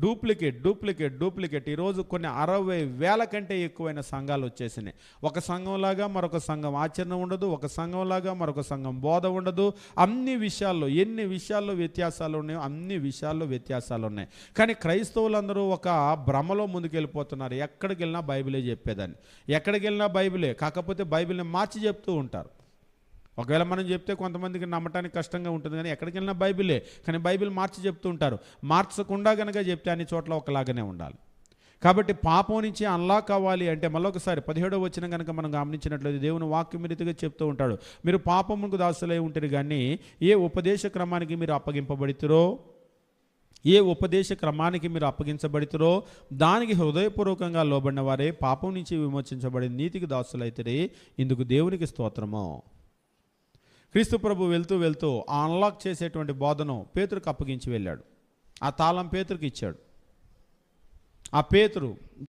Duplicate ఈరోజు కొన్ని 60,000 కంటే ఎక్కువైన సంఘాలు వచ్చేసినాయి. ఒక సంఘంలాగా మరొక సంఘం ఆచరణ ఉండదు, ఒక సంఘంలాగా మరొక సంఘం బోధ ఉండదు. అన్ని విషయాల్లో ఎన్ని విషయాల్లో వ్యత్యాసాలు ఉన్నాయో అన్ని విషయాల్లో వ్యత్యాసాలు ఉన్నాయి. కానీ క్రైస్తవులందరూ ఒక భ్రమలో ముందుకెళ్ళిపోతున్నారు. ఎక్కడికి వెళ్ళినా బైబిలే చెప్పేదాన్ని, ఎక్కడికి వెళ్ళినా బైబిలే, కాకపోతే బైబిల్ని మార్చి చెప్తూ ఉంటారు. ఒకవేళ మనం చెప్తే కొంతమందికి నమ్మటానికి కష్టంగా ఉంటుంది, కానీ ఎక్కడికి వెళ్ళినా బైబిలే, కానీ బైబిల్ మార్చి చెప్తూ ఉంటారు. మార్చకుండా కనుక చెప్తే అన్ని చోట్ల ఒకలాగానే ఉండాలి. కాబట్టి పాపం నుంచి అన్లాక్ అవ్వాలి అంటే మళ్ళొకసారి 17వ వచనం కనుక మనం గమనించినట్లయితే దేవుని వాక్యం రీతిగా చెప్తూ ఉంటాడు, మీరు పాపమునకు దాసులై ఉంటారు కానీ ఏ ఉపదేశ క్రమానికి మీరు అప్పగింపబడితురో, ఏ ఉపదేశ క్రమానికి మీరు అప్పగించబడితురో దానికి హృదయపూర్వకంగా లోబడిన వారే పాపం నుంచి విమోచించబడి నీతికి దాసులైతే ఇందుకు దేవునికి స్తోత్రము. క్రీస్తు ప్రభు వెళ్తూ ఆ అన్లాక్ చేసేటువంటి బోధను పేతురుకు అప్పగించి వెళ్ళాడు. ఆ తాళం పేతురుకి ఇచ్చాడు. ఆ పేతురు